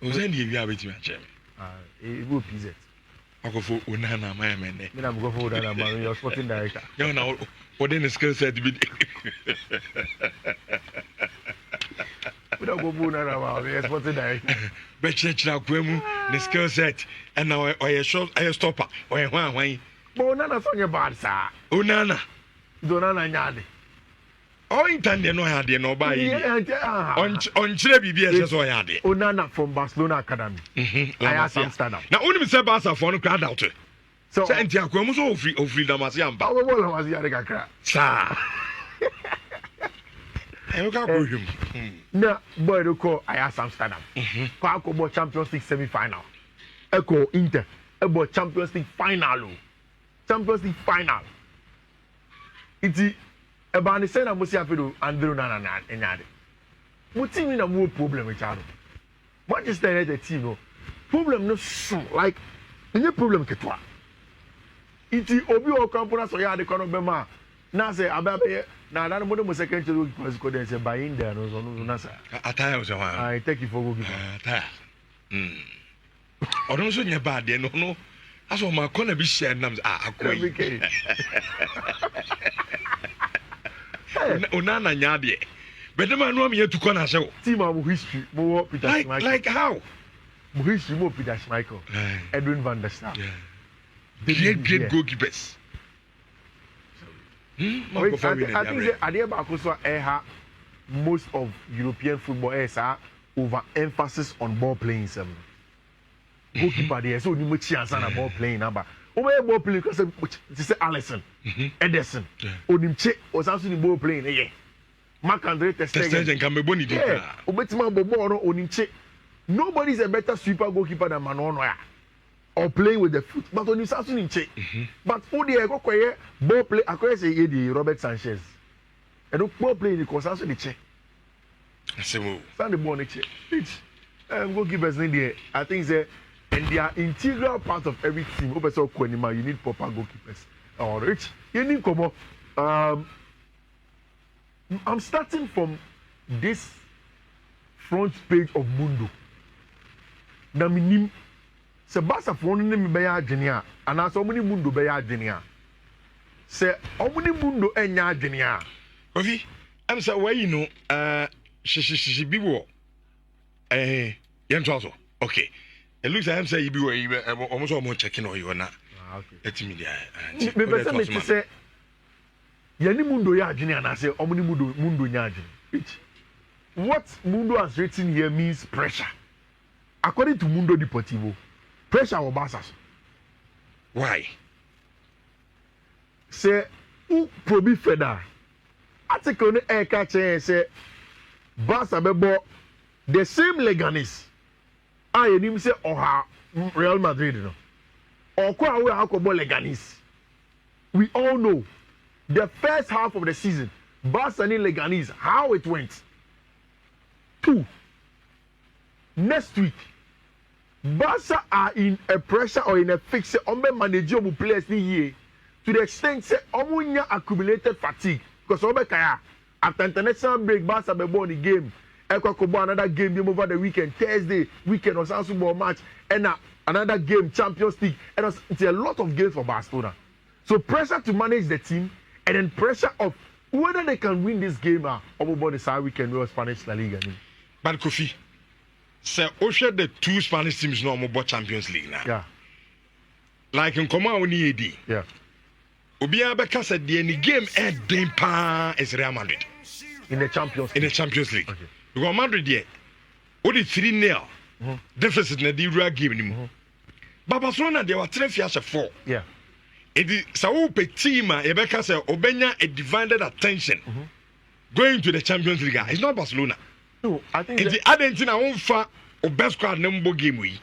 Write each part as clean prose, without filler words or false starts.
Ozen di ebi abeti ma chem. It will PZ. I go for Unana my man. Me na go for Unana man, your sporting director. You know, what then the skill set be. We don't go Unana man, your sporting director. But church na kwemu the skill set and now or shot a stopper or why. But Unana son your bad sir. Unana. Donana nyade. Oh, intend no had no buy. On Chile BBS or had it. Onana from Barcelona Academy. I asked Amsterdam. Now, only Mr. Barca for no crowd out. So, Santiago was all free of freedom as young. But what was the other crack? Sir. I can't go him. No, boy, to call I asked Amsterdam. Quaco Champions League semi final. Echo Inter. About Champions League final. Champions League final. It's about the same as Musiafido and Brunana and Yadi. What team in a more problem with Chado? Manchester United team, no problem, no so like any problem. Ketwa. It's Obi or Campona, so yeah, the corner Bema. Now say, Ababe, now that one was second to because they say by in there, no, Nasa. I take you for Google. Or don't say bad, no. That's what my corner be shared names are. Onana nyade. But the man here to corner show. Team of history, more Peter Schmeichel. Like how? History, more Peter Schmeichel. Edwin van der Sar. Great goalkeepers. I think Adebayo most of European football is over emphasis on ball playing. Goalkeeper there, so you much chance on ball playing number. Over ball playing because it's Allison, Ederson, Odimche was also the ball playing. Yeah, Marc-André Ter Stegen can be boni. Yeah, Obetima Bobo Odimche. Nobody is a better sweeper goalkeeper than Manon or playing with the foot. But on also in check. But for the go ball play, I say the Robert Sanchez. And don't ball play the cause also the check. Stand the ball in check. Goalkeepers in there, I think they. And they are integral part of every team. You need proper goalkeepers. All right. You need come I'm starting from this front page of Mundo. Na minim se Barca for no me be ya adwene a ana so omuni Mundo be ya adwene a se omuni Mundo enya adwene a ofi am say why you know shi bi wo yentwa so okay. It looks like I'm saying you almost checking on you na. Okay. Let me there. Me person say yani Mundo ya adwene ana say omuni Mundo nya adwene. What Mundo has written here means pressure. According to Mundo Deportivo, pressure on Barca. Why? Say who probi feda. Article ne e ka chen say Barca bebo the same Leganes. I him say oha Real Madrid no. Or kwa we akobo Leganes. We all know the first half of the season, Barca and Leganes, how it went. 2. Next week, Barca are in a pressure or in a fix on the managerial players this year to the extent say omunya accumulated fatigue because obekaya after international break Barca be born the game. Ekokobo another game over the weekend, Thursday weekend or Super Bowl match, and another game, Champions League, and it's a lot of games for Barcelona. So pressure to manage the team, and then pressure of whether they can win this game over the side weekend or Spanish La Liga. But Kofi, sir, Osha the 2 Spanish teams no more Champions League now. Yeah. Like in Koma Oni AD. Yeah. Obia Beka said the game is Real Madrid. In the Champions League. Okay. Because Madrid there, only 3-0 deficit in the real game anymore. But Barcelona they were 3-4. Yeah. It is so team Rebecca said Obenya a divided attention going to the Champions League. It's not Barcelona. No, I think it's the Argentina won for a best squad number game we.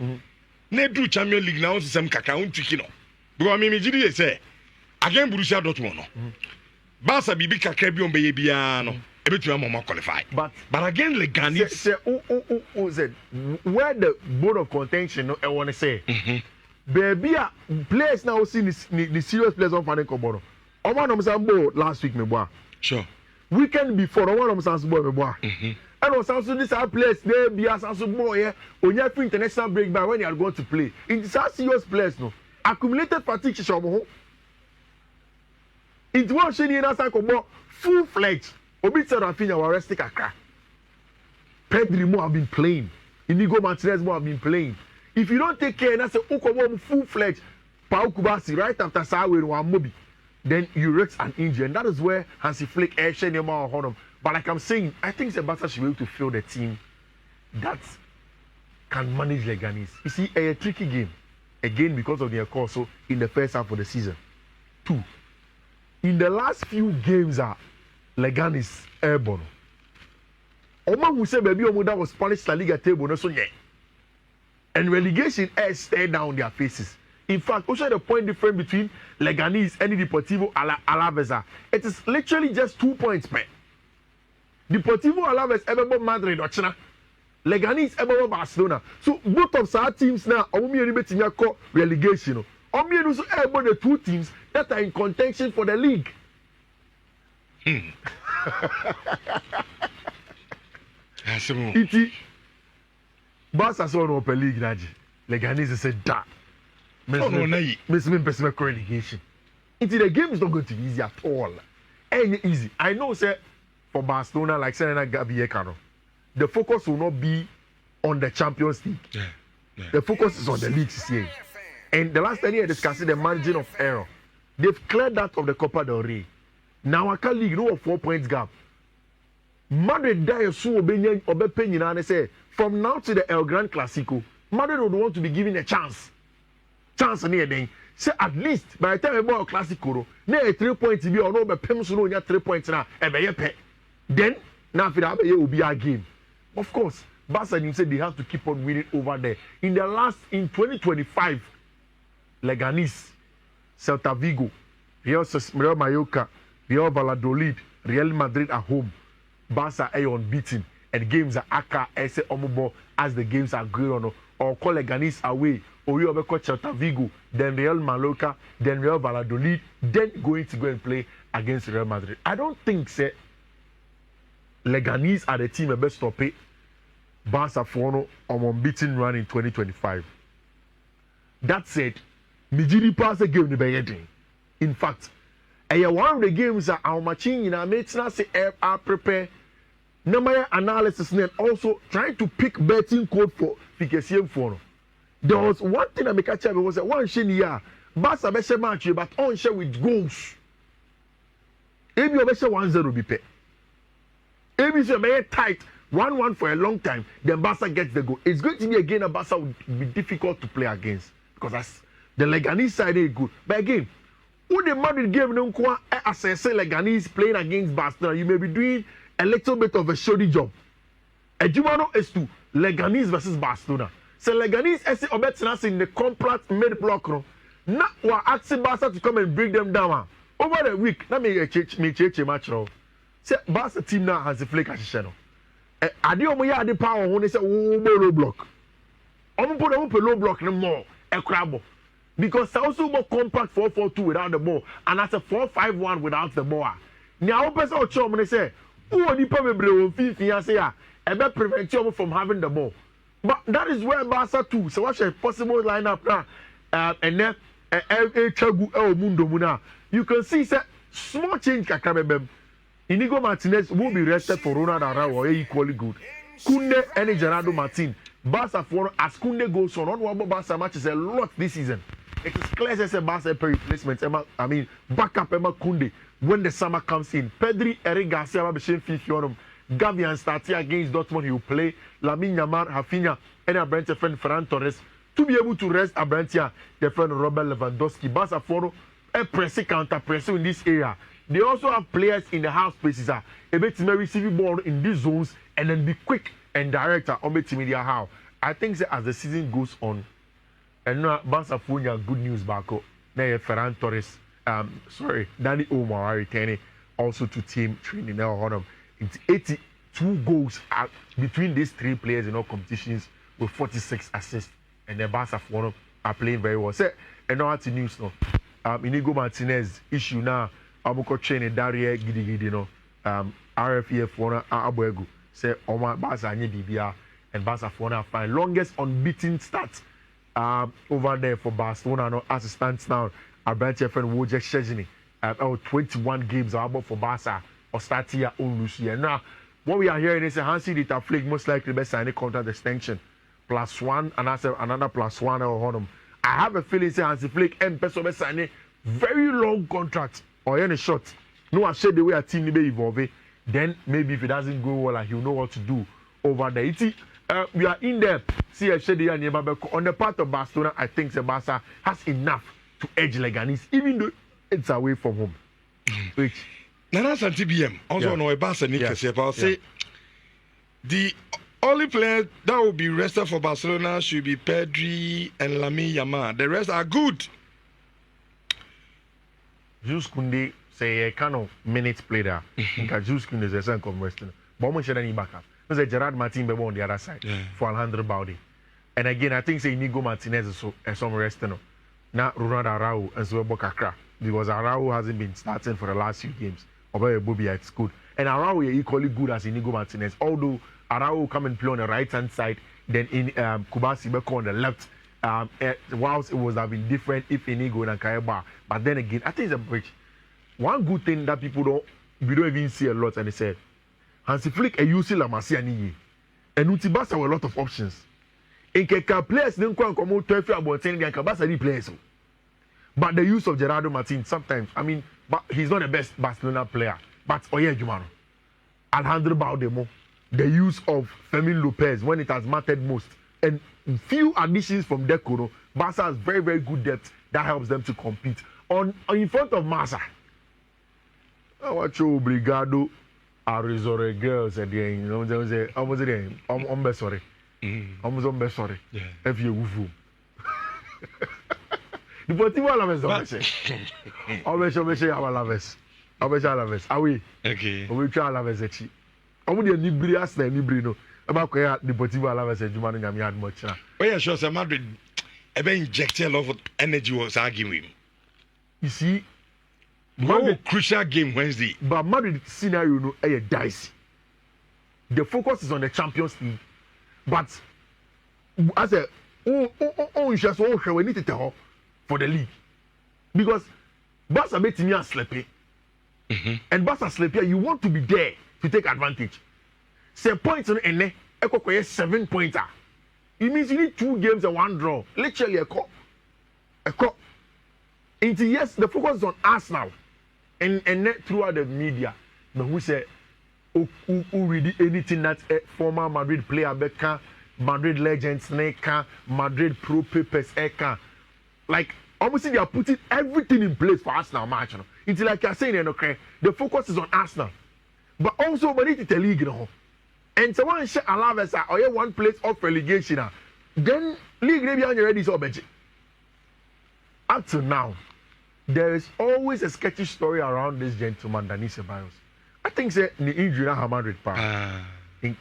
Ne do Champions League now some kaka un tikino. Because me jidi say again Borussia Dortmund. Barca bibi kakra bi on be bia no. Qualify. But again, Leganes say where the board of contention I want to say baby players now see the serious players on Fanny Koboro. I want to say last week me boy. Sure. Weekend before I want to say boy me boy. And also this our players there be as also more here. On your international break by when you are going to play. It's a serious players no. Accumulated fatigue is your It was shiny in a full fledged. Obita Rafinha were resting Kaka. Pedri more have been playing. Inigo Martinez more have been playing. If you don't take care, and that's a Okobo full fledged Pau Kubasi right after Sawe and Wamobi, then you risk an injury. And that is where Hansi Flick action your man on him. But like I'm saying, I think Sebastian should be able to field a team that can manage Leganes. You see, a tricky game. Again, because of their course so in the first half of the season. 2. In the last few games, Leganes airborne. Oma who said baby Omoda was Spanish La Liga table, no so yet. And relegation air stare down their faces. In fact, also the point difference between Leganes and Deportivo Alaves. It is literally just 2 points per. Deportivo Alaves ever Madrid or China. Leganes ever Barcelona. So both of our teams now are call relegation. Omi also able the 2 teams that are in contention for the league. Iti Barca so no per league naji. Leganes said da. Miss me relegation. Iti the game is not going to be easy at all. Ain't easy. I know say for Barcelona like Serena Gabi Ekano, the focus will not be on the Champions League. Yeah. The focus is on the league this year. And the last time we discussed the margin of error. They've cleared that of the Copa del Rey. Now I can league no 4 points gap. Madrid die so obe and say from now to the El Gran Clasico, Madrid would want to be given a chance. Chance near then. Say at least by the time we ball Clasico, na 3 points be or no be pem so no 3 points na e be pe. Then now for that will be a game. Of course, Barca said they have to keep on winning over there. In 2025, Leganes, Celta Vigo, Real Mallorca, Real Valladolid, Real Madrid at home. Barca are unbeaten, and games are aka ese omobo as the games are going on. Or call Leganes away, or you have Celta Vigo, then Real Mallorca, then Real Valladolid, then going to go and play against Real Madrid. I don't think say Leganes are the team best stop it. Barca for no unbeaten run in 2025. That said, Mijiri pass a game the in fact, one of the games that our machine in our mates say are prepare number analysis and also trying to pick betting code for PKCM for. There was one thing I make a check was that one shiny Barca best match but on share with goals. If you best 1-0 be pay. If it's very tight 1-1 for a long time, then Barca gets the goal. It's going to be again a Barca would be difficult to play against because that's the Leganes side is good. But again, who the Madrid game no kwa assess Leganes playing against Barcelona, you may be doing a little bit of a shoddy job. Ejumano is to Leganes versus Barcelona. So Leganes is obetnas in the compact mid block no. Now we're asking Barca to come and bring them down. Over the week, let me change match now. Say Barca team now has a flake as channel. Adi omo ya adi power when they say low block. Omo put low block no more a crab. Because also more compact 4-4-2 without the ball and that's a 4-5-1 without the ball. Now person or chum they say who only probably will Fiifi say and that prevent you from having the ball. But that is where Barca too. So what's a possible lineup now? And then Mundo Muna. You can see say small change kakabem. Inigo Martinez will be rested for Ronald Araujo equally good. Kunde and Gerardo Martin. Barca for as Kunde goes on one Barca matches a lot this season. It is clear as a Barca replacement. I mean, backup Emma Kunde when the summer comes in. Pedri, Eric Garcia, Babishin Fifi, Gavi and Starty against Dortmund. He will play Lamine Yamal, Rafinha, and a Brent friend Ferran Torres to be able to rest Abrantia, the friend Robert Lewandowski. Barca for a pressing counter pressing in this area. They also have players in the half spaces. A bit may receive ball in these zones and then be quick and direct on the media how. I think that as the season goes on, and now Barca good news back up. Now Ferran Torres, Danny Omar returning also to team training now on them. It's 82 goals between these 3 players in all competitions with 46 assists, and the Barca are playing very well. So, and now to news now. Inigo Martinez issue now. Abuko training Daria Gidi no RFEF one Abuego say Oma Barca nye BBR and Barca for now find longest unbeaten start over there for Barcelona no as it stands now. Abranche friend Wojek Szczesny 21 games are about for Barca or start here own Lucia. Now what we are hearing is Hansi Dieter Flick most likely best sign a contract extension +1 and another +1 or Honum. I have a feeling say Hansi Flick and Peso best sign a very long contract or any short. No, I said the way a team will be evolving. Then maybe if it doesn't go well, he'll know what to do over there. We are in there. See, I said on the part of Barcelona, I think the Barca has enough to edge Leganes, even though it's away from home. Which Nana TBM also know a Barca I'll say the only player that will be rested for Barcelona should be Pedri and Lamine Yamal. The rest are good. Jules Koundé say a kind of minutes player. Because Jules Koundé is a second conversion. But I'm sure any backup. There's Gerard Martin Bebo on the other side for Alejandro Balde. And again, I think say Inigo Martinez is some resting. Now Ronald Araujo and so Kakra. Because Araujo hasn't been starting for the last few games. Although Bobby it's good. And Araujo is equally good as Inigo Martinez. Although Araujo come and play on the right hand side, then in Kubasi Beko on the left. Whilst it would have been different if Inigo and Kayaba. But then again, I think it's a bridge. One good thing that we don't even see a lot, and they said, Hansi Flick a UC La Masia Niye. And Utibasa have a lot of options. In Keka players don't come out 12 about 10 and Kabasa players. But the use of Gerardo Martin sometimes, I mean, but he's not the best Barcelona player. But Oye Jumano, Alejandro Baldemo, the use of Fermin Lopez when it has mattered most, and few additions from Deco, Barca has very, very good depth that helps them to compete. In front of Massa, I watch you Brigado, Arizona girls at the end, you know, they say, I'm sorry. I'm sorry. If you woo. The Portivo Alaves, Alaves. Are we? Okay. We try Alaves. I'm going to Nibri as the Nibrino. About the Portivo Alaves and Jumano Yamiad much. Oh, yeah, sure, Sir Madrid. Ever injected a lot of energy was arguing. You see, Madrid crucial game Wednesday. But Madrid scenario no a dicey. The focus is on the Champions League. But as a we need to tell for the league. Because Barca made me a sleepy. And Barca sleepy, you want to be there to take advantage. Say points on Ene, Eko 7 pointer. It means you need 2 games and 1 draw. Literally a cup. Into yes, the focus is on Arsenal. And throughout the media. But who say who read anything that former Madrid player Becca, Madrid legends Neka, Madrid pro papers Eka. Like almost they are putting everything in place for Arsenal match. It's like you're saying, okay, the focus is on Arsenal. But also we need to league, you know. And so one share Alaves or you one place of relegation. Then league maybe on your ready so budget. Up to now, there is always a sketchy story around this gentleman, Dani Ceballos. I think say the injury na Madrid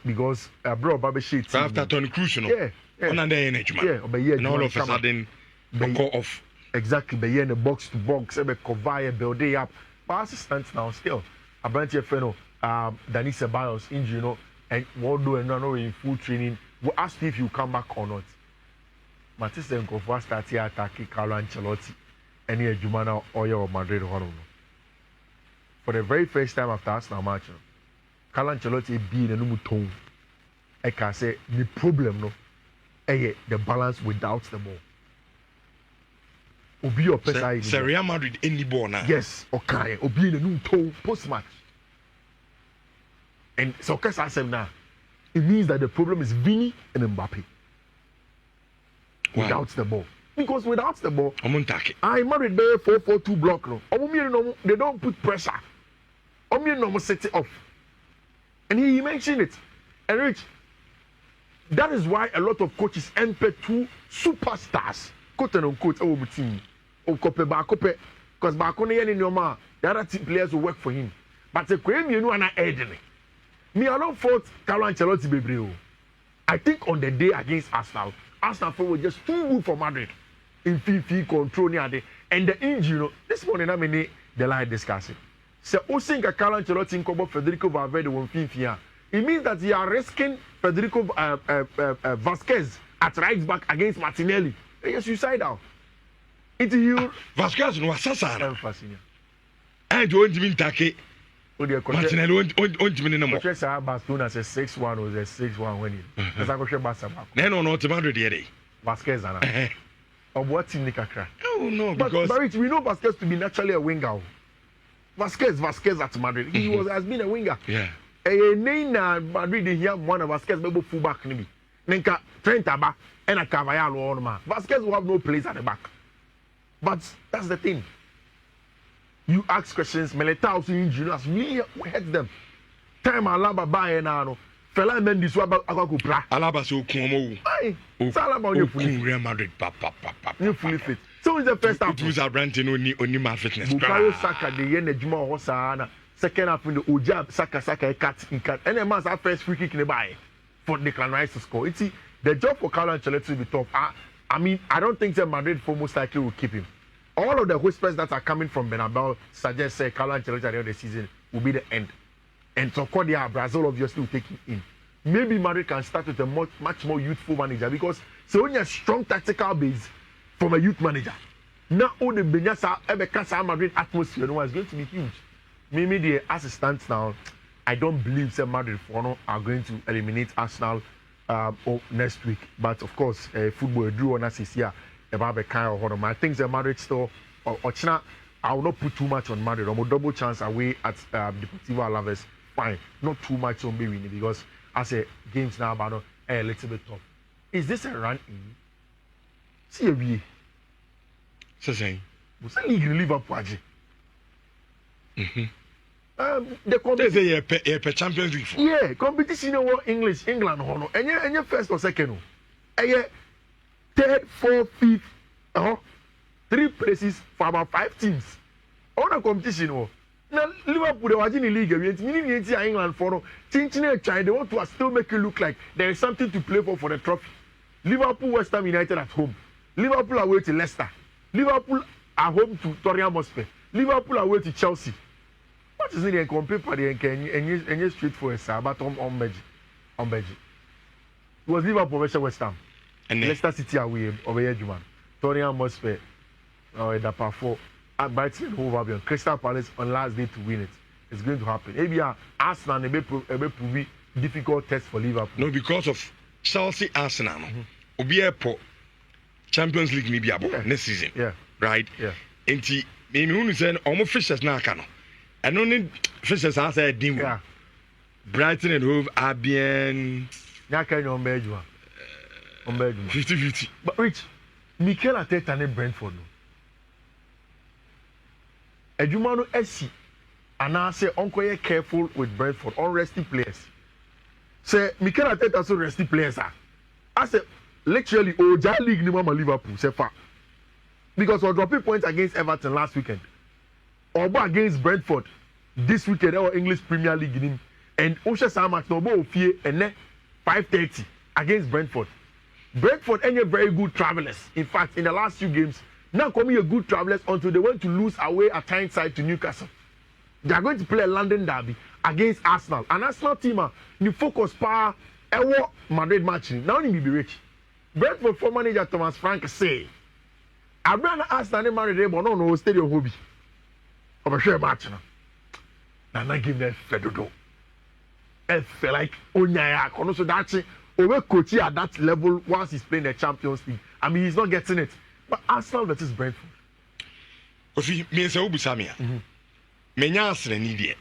because bro Baba shit. After Tony Cruz, you know. Yeah. On the energy man. Yeah, but yeah. And all of a sudden, call off. Exactly, but yeah, in the box to box, ebe cover build it up. But assistants now still. A branch of Dani Ceballos injury, you know, and what do and no in full training. We asked if you come back or not. Matisse and Kofa start here attacking Carlo Ancelotti. Any Jumana Oyo of Madrid Honor. For the very first time after Arsenal match, Carlo Ancelotti being a new tone. I can say the problem no, the balance without the ball. Obi or Pesa Real Madrid any ball now. Yes, okay. Obi in a new tone post match. And so Kesa now, it means that the problem is Vini and Mbappe. Without the ball. Because without the ball, I Madrid be 4-4-2 block no. They don't put pressure. Set it off. And he mentioned it. And Rich, that is why a lot of coaches enter 2 superstars. Quote and unquote, our team. Because Bakone and Yoma, the other team players will work for him. But the Queen, you know, and I me alone fought Carlo Ancelotti Bebreo. I think on the day against Arsenal was just too good for Madrid. In Fiifi control near the and the injury, you know, this morning I mean the line discussing. So Osinga Carlo Ancelotti in Kobo Federico Valverde won Fiifi. it means that you are risking Federico Vasquez at right back against Martinelli. It's suicidal. Vasquez no asasana. Emphasis. And you won't even take Martinelli won't even know. Barcelona says 6-1 was a 6-1 winning. Because I go share Barcelona. No, to Madrid yet. Vasquez and of what team Nikakra? Oh no, because we know Vasquez to be naturally a winger. Vasquez at Madrid. He has been a winger. Yeah. Madrid here one of Vasquez maybe fullback maybe. Nenka Trent Aba and a Carvalho on man. Vasquez will have no place at the back. But that's the thing. You ask questions, Militao engineers really hurt them. Time Alaba buy now. Fela Mendes wa akakupra. Alaba so kuomo. Aye. Alaba on your Real Madrid you fully fit. So it's the first half. It was a branding only my fitness. Bukayo Saka the yen ejuma ho sana. Second half in the Oja Saka cut. And the man's first free kick in the buy for Declan Rice to score. It's the job for Carlo Ancelotti will be tough. I mean, I don't think that Madrid for most likely will keep him. All of the whispers that are coming from Bernabeu suggest that Carlo Ancelotti at the end of the season will be the end. And so Brazil obviously will take him in. Maybe Madrid can start with a much more youthful manager because so only a strong tactical base from a youth manager. Now all the Benyasa Ebekasa Madrid atmosphere is going to be huge. Maybe the assistants now, I don't believe that Madrid are going to eliminate Arsenal next week. But of course, football drew on us this year about the kind of Hodom. I think the Madrid still or China, I will not put too much on Madrid. I'm a double chance away at Deportivo Alaves. Fine, not too much on me because as a games now about a little bit tough. Is this a run in? See a way. So saying, what's the league in Liverpool? The competition, a Champions League. Yeah, competition in English, England, and you're first or second. And you're third, fourth, fifth, 3 places for about 5 teams. On a competition. Now, Liverpool, they were in the league, meaning England for China, they want to still make it look like there is something to play for the trophy. Liverpool, West Ham United at home. Liverpool away to Leicester. Liverpool are home to Tottenham Hotspur. Liverpool away to Chelsea. What is it in compare for the and you straight for a Sabat on Beji? It was Liverpool versus West Ham. And Leicester City away over Juman. Tottenham Hotspur, the par 4. Brighton and Hove Albion, Crystal Palace on last day to win it. It's going to happen. Maybe Arsenal will be difficult test for Liverpool. No, because of Chelsea Arsenal. Obi Airport Champions League maybe next season. Yeah. Right? Yeah. And maybe who say almost fishes now can. And only fishes are said dim. Yeah. Brighton and Hove Albion. Nyaka on Belgium. 50-50. But Rich, Mikel Arteta and Brentford. Ejumano SC and I say uncle careful with Brentford on resty players. Say Mikel Arteta so resty players are. I say literally Oja League ni mama Liverpool say far. Because we dropping points against Everton last weekend. Or against Brentford this weekend our English Premier League in and Osha Samat no bo fie and 5:30 against Brentford. Brentford any very good travelers. In fact, in the last 2 games now coming a good travelers until they went to lose away at Tyneside to Newcastle. They are going to play a London derby against Arsenal. An Arsenal team, the focus power, Madrid match. Now you be rich. Brentford for manager Thomas Frank say, I ran Arsenal Madrid, but no stadium hobby. Of a share match now. Now I give them Fedodo. And feel like Onyaya, so that's it. Over coach at that level once he's playing the Champions League. I mean, he's not getting it. But Arsenal versus Brentford. Ofi me say obusamia. Me nya Arsenal ni de.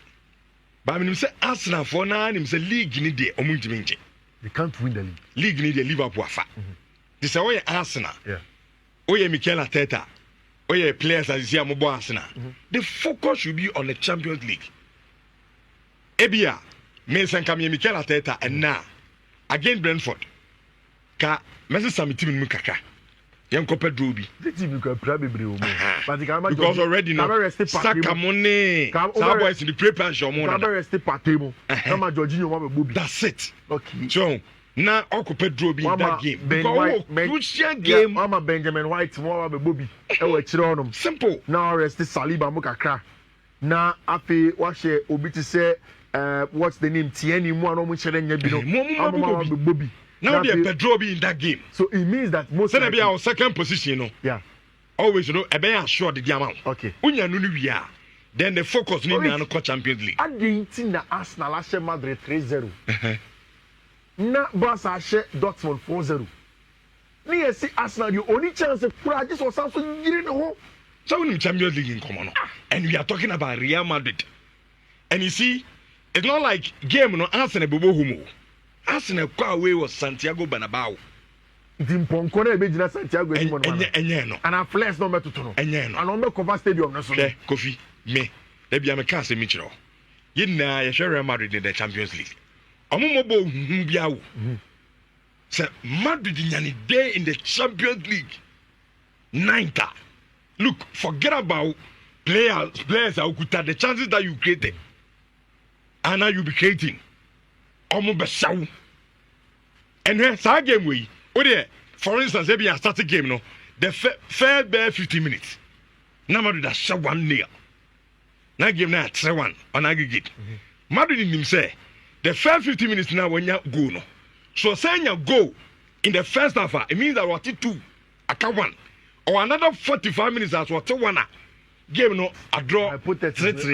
Ba me say Arsenal for na nim say league ni de omuntimi nje. They can't win the league. League ni de Liverpool afa. This say we Arsenal. Yeah. Oye Mikel Arteta. Oye players as you see Arsenal. The focus should be on the Champions League. Ebia me say kam Mikel Arteta and now against Brentford. Ka me say samitim mu kakra. Drobi. Because already now, Sakamone, some boys in the preparation. That's it. Okay. So now occupy Drobi in that game. Because crucial game. Mama Benjamin White, Bobby. Simple. Now rest Saliba Mukakra. Now, after what she obiti say what's the name? Tieni mo ano mo chere nya bi no. Bobby. Now they Pedro be in that game. So it means that most likely be our second position, no. Yeah. Always, you know, a be assured the amount. Okay. Unya no we are. Then the focus need na no Champions League. Adinti na Arsenal ashe Madrid 3-0. Na Barca ashe Dortmund 4-0. Ni see Arsenal the only chance to kura just was also yiri no ho. So we Champions League in common. And we are talking about Real Madrid. And you see, it's not like game no Arsenal bobo humo. Arsenal kwa away was Santiago Bernabeu. Dimponko na ebejina Santiago enye no. And a flex no metuto no. Enye no. And on the cover stadium na so. Kofi me. Dey bia me ka se mi kiro. Yina ye Real Madrid in the Champions League. Omo bo hu bia wo. Say Madrid nyani day in the Champions League. Ninth. Look, forget about players akuta the chances that you created. And now you be creating. Omo be saw. And when that game we, for instance, maybe a starting game, no, the fair bare 15 minutes. Now Madrid has shot 1-0. Now game now 3-1 on aggregate. Madrid in him say the first 15 minutes now when you go no. So saying you go in the first half, it means that what 2, aka 1, or another 45 minutes as what 1. Game no a draw. I put that 3-3.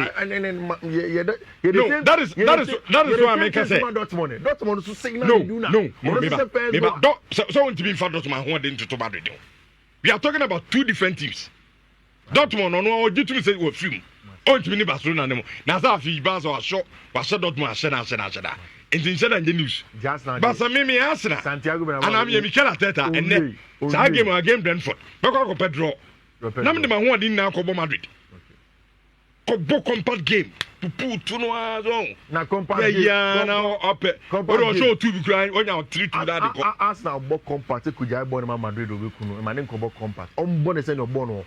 No, that is what I make say. Dortmund so signal no. So want to be in front of Dortmund who didn't to Madrid. We are talking about two different teams. Dortmund no did to say we film. On to be Barcelona no. Now that fi Barca was shot Dortmund ashena. Instead of the news. Barca me Arsenal. Santiago Bernabeu. And I'm Mikel Arteta and then that game Brentford. Because of Pedro. Nam de ma ho adin na akọbọ Madrid. Kọbọ compact game. Pupu to no azon. Na compact game. Yeah, na up. But also two be crying when you 3-2 that. Arsenal bo compact kuja bo na Madrid obi kunu. E ma ne kọbọ compact. Ombo ne se no bo no.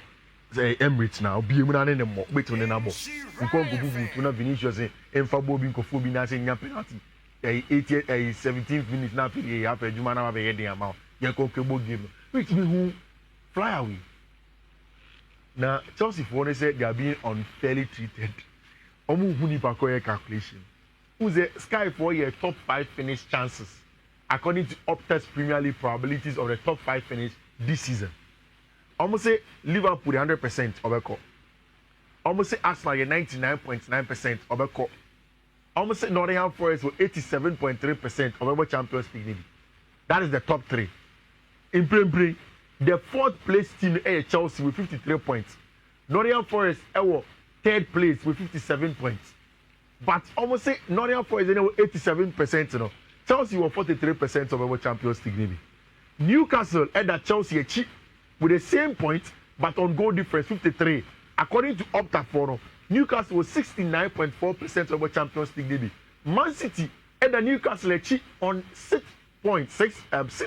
Say Emirates now. Bi emu na ne mo. Beto ne na bo. Nko bubu to na Vinicius emfa bo bi nkofo bi na se nya penalty. 17th minute na fi ya pe juma na ba be den ama. Ye ko kebo game. Which be who fly away. Now, Chelsea for say they are being unfairly treated. Omu huni pakoye calculation. Who's a Sky for your top 5 finish chances according to Opta's Premier League probabilities of the top 5 finish this season. Almost say Liverpool 100% obeko. Almost say Arsenal 99.9% obeko. Almost say Nottingham Forest 87.3% obeko Champions League. That is the top 3. In play. The 4th place team is Chelsea with 53 points. Nottingham Forest is 3rd place with 57 points. But almost say Nottingham Forest is 87%. You know. Chelsea was 43% of our Champions League. Maybe. Newcastle at Chelsea with the same points, but on goal difference 53. According to Opta for Newcastle was 69.4% of our Champions League. Maybe. Man City at the Newcastle on 6th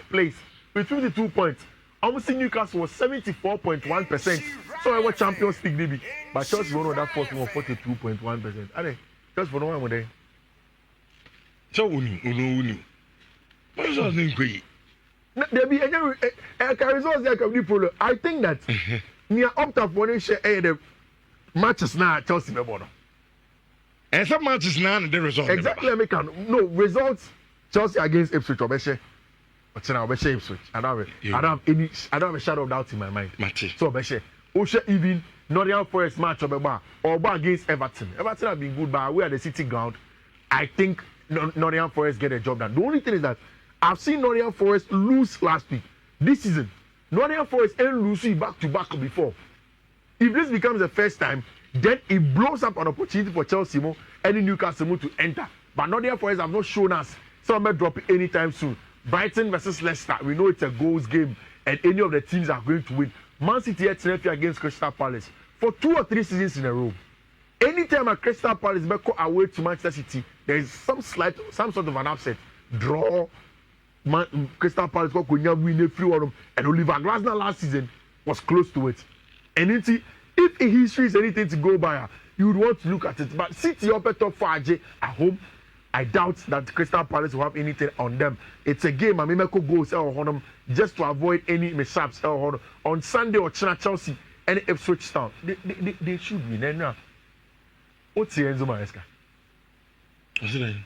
place with 52 points. Almost Newcastle was 74.1%. So I was Champions League maybe. But Chelsea won that 42.1%. Are just for no one day. So uni. What is that name great? There be any results there can be problem. I think that near up to one share the matches now Chelsea be born. And some matches now the result. Exactly no results Chelsea against Ipswich Obeshe. But now Obeshe Ipswich. I don't have a shadow of doubt in my mind. So Obeshe. Oshe even Nottingham Forest match Obeba or against Everton. Everton have been good, but we are the City ground. I think Nottingham Forest get a job done. The only thing is that I've seen Nottingham Forest lose last week. This season, Nottingham Forest ain't losing back to back before. If this becomes the first time, then it blows up an opportunity for Chelsea and Newcastle to enter. But Nottingham Forest have not shown us some may drop it anytime soon. Brighton versus Leicester, we know it's a goals game, and any of the teams are going to win. Man City against Crystal Palace for 2 or 3 seasons in a row. Anytime a Crystal Palace go away to Manchester City, there is some sort of an upset. Draw. Crystal Palace got win a few of them, and Oliver Glasner last season was close to it. And if history is anything to go by, you would want to look at it. But City up at top 4 at home, I doubt that Crystal Palace will have anything on them. It's a game. I mean, goals on them just to avoid any mishaps. On Sunday or Chelsea and Ipswich Town, they should win. What's the Enzo Maresca? ɔsɛ dɛn